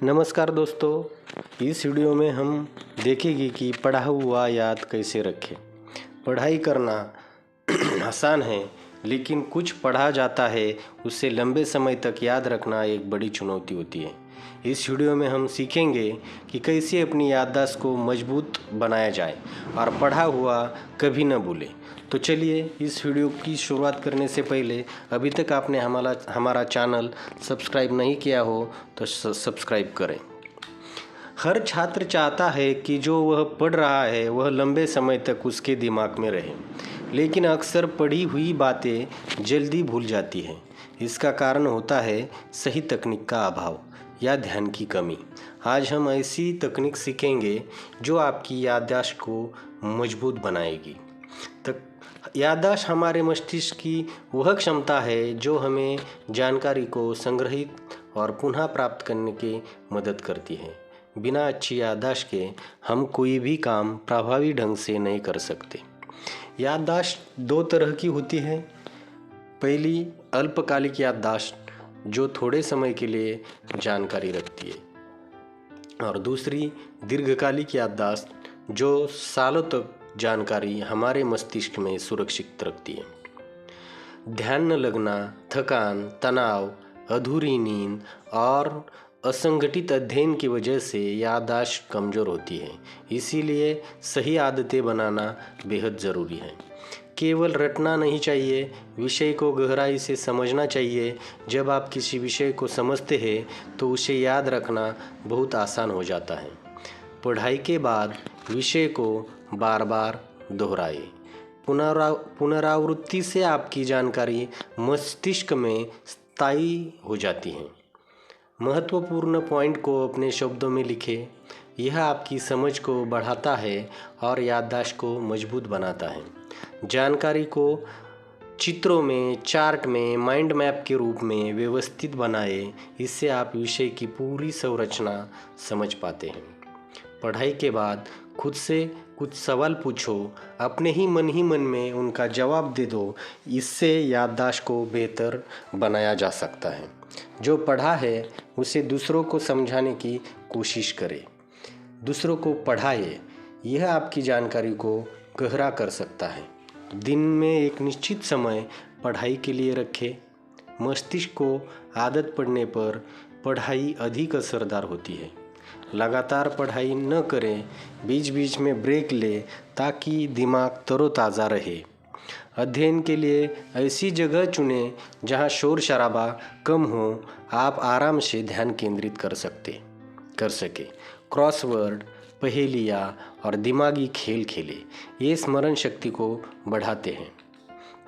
नमस्कार दोस्तों, इस वीडियो में हम देखेंगे कि पढ़ा हुआ याद कैसे रखें। पढ़ाई करना आसान है, लेकिन कुछ पढ़ा जाता है उससे लंबे समय तक याद रखना एक बड़ी चुनौती होती है। इस वीडियो में हम सीखेंगे कि कैसे अपनी याददाश्त को मजबूत बनाया जाए और पढ़ा हुआ कभी न भूलें। तो चलिए, इस वीडियो की शुरुआत करने से पहले अभी तक आपने हमारा चैनल सब्सक्राइब नहीं किया हो तो सब्सक्राइब करें। हर छात्र चाहता है कि जो वह पढ़ रहा है वह लंबे समय तक उसके दिमाग में रहे, लेकिन अक्सर पढ़ी हुई बातें जल्दी भूल जाती हैं। इसका कारण होता है सही तकनीक का अभाव या ध्यान की कमी। आज हम ऐसी तकनीक सीखेंगे जो आपकी याददाश्त को मजबूत बनाएगी। याददाश्त हमारे मस्तिष्क की वह क्षमता है जो हमें जानकारी को संग्रहित और पुनः प्राप्त करने की मदद करती है। बिना अच्छी याददाश्त के हम कोई भी काम प्रभावी ढंग से नहीं कर सकते। याददाश्त दो तरह की होती है। पहली अल्पकालिक याददाश्त, जो थोड़े समय के लिए जानकारी रखती है, और दूसरी दीर्घकालिक याददाश्त, जो सालों तक जानकारी हमारे मस्तिष्क में सुरक्षित रखती है। ध्यान न लगना, थकान, तनाव, अधूरी नींद और असंगठित अध्ययन की वजह से याददाश्त कमज़ोर होती है। इसीलिए सही आदतें बनाना बेहद ज़रूरी है। केवल रटना नहीं चाहिए, विषय को गहराई से समझना चाहिए। जब आप किसी विषय को समझते हैं तो उसे याद रखना बहुत आसान हो जाता है। पढ़ाई के बाद विषय को बार बार दोहराए। पुनरावृत्ति से आपकी जानकारी मस्तिष्क में स्थायी हो जाती है। महत्वपूर्ण पॉइंट को अपने शब्दों में लिखें। यह आपकी समझ को बढ़ाता है और याददाश्त को मजबूत बनाता है। जानकारी को चित्रों में, चार्ट में, माइंड मैप के रूप में व्यवस्थित बनाएं। इससे आप विषय की पूरी संरचना समझ पाते हैं। पढ़ाई के बाद खुद से कुछ सवाल पूछो, अपने ही मन में उनका जवाब दे दो। इससे याददाश्त को बेहतर बनाया जा सकता है। जो पढ़ा है उसे दूसरों को समझाने की कोशिश करें, दूसरों को पढ़ाए। यह आपकी जानकारी को गहरा कर सकता है। दिन में एक निश्चित समय पढ़ाई के लिए रखें। मस्तिष्क को आदत पड़ने पर पढ़ाई अधिक असरदार होती है। लगातार पढ़ाई न करें, बीच बीच में ब्रेक लें ताकि दिमाग तरोताज़ा रहे। अध्ययन के लिए ऐसी जगह चुनें जहां शोर शराबा कम हो, आप आराम से ध्यान केंद्रित कर सके। क्रॉसवर्ड, पहेलियाँ और दिमागी खेल खेलें। ये स्मरण शक्ति को बढ़ाते हैं।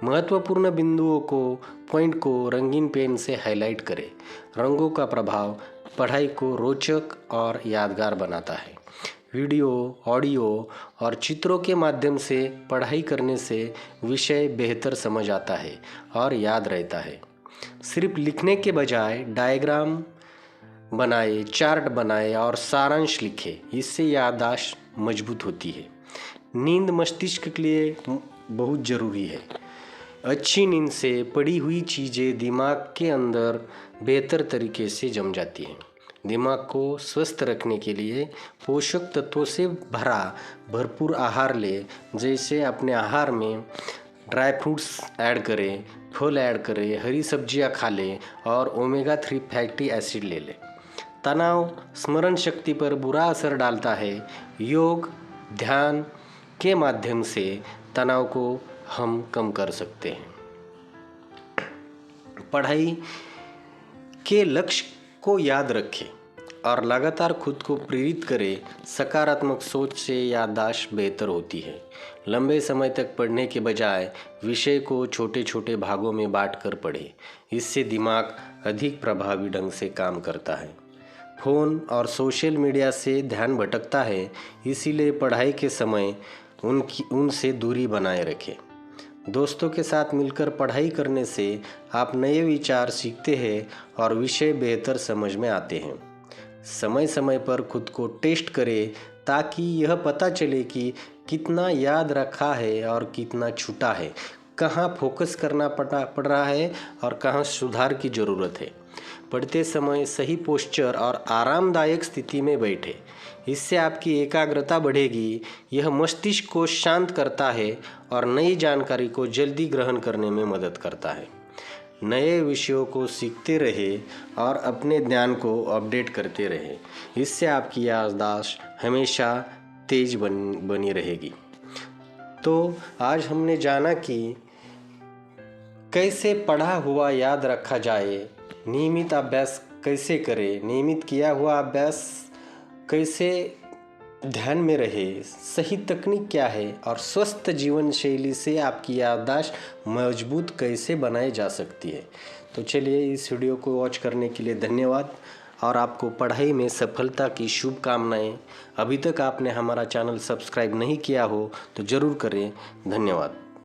महत्वपूर्ण बिंदुओं को, पॉइंट को रंगीन पेन से हाईलाइट करें। रंगों का प्रभाव पढ़ाई को रोचक और यादगार बनाता है। वीडियो, ऑडियो और चित्रों के माध्यम से पढ़ाई करने से विषय बेहतर समझ आता है और याद रहता है। सिर्फ लिखने के बजाय डायग्राम बनाए, चार्ट बनाए और सारांश लिखें। इससे याददाश्त मजबूत होती है। नींद मस्तिष्क के लिए बहुत ज़रूरी है। अच्छी नींद से पढ़ी हुई चीज़ें दिमाग के अंदर बेहतर तरीके से जम जाती हैं। दिमाग को स्वस्थ रखने के लिए पोषक तत्वों से भरपूर आहार लें। जैसे अपने आहार में ड्राई फ्रूट्स ऐड करें, फल ऐड करें, हरी सब्जियां खा लें और ओमेगा 3 फैटी एसिड ले लें। तनाव स्मरण शक्ति पर बुरा असर डालता है। योग, ध्यान के माध्यम से तनाव को हम कम कर सकते हैं। पढ़ाई के लक्ष्य को याद रखें और लगातार खुद को प्रेरित करें। सकारात्मक सोच से याददाश्त बेहतर होती है। लंबे समय तक पढ़ने के बजाय विषय को छोटे छोटे भागों में बांटकर पढ़ें। इससे दिमाग अधिक प्रभावी ढंग से काम करता है। फ़ोन और सोशल मीडिया से ध्यान भटकता है, इसीलिए पढ़ाई के समय उनसे दूरी बनाए रखें। दोस्तों के साथ मिलकर पढ़ाई करने से आप नए विचार सीखते हैं और विषय बेहतर समझ में आते हैं। समय समय पर खुद को टेस्ट करें ताकि यह पता चले कि कितना याद रखा है और कितना छूटा है, कहाँ फोकस करना पड़ रहा है और कहाँ सुधार की ज़रूरत है। पढ़ते समय सही पोस्चर और आरामदायक स्थिति में बैठे। इससे आपकी एकाग्रता बढ़ेगी। यह मस्तिष्क को शांत करता है और नई जानकारी को जल्दी ग्रहण करने में मदद करता है। नए विषयों को सीखते रहे और अपने ज्ञान को अपडेट करते रहे। इससे आपकी याददाश्त हमेशा तेज बनी रहेगी। तो आज हमने जाना कि कैसे पढ़ा हुआ याद रखा जाए, नियमित अभ्यास कैसे करें, नियमित किया हुआ अभ्यास कैसे ध्यान में रहे, सही तकनीक क्या है और स्वस्थ जीवन शैली से आपकी याददाश्त मजबूत कैसे बनाई जा सकती है। तो चलिए, इस वीडियो को वॉच करने के लिए धन्यवाद और आपको पढ़ाई में सफलता की शुभकामनाएं। अभी तक आपने हमारा चैनल सब्सक्राइब नहीं किया हो तो ज़रूर करें। धन्यवाद।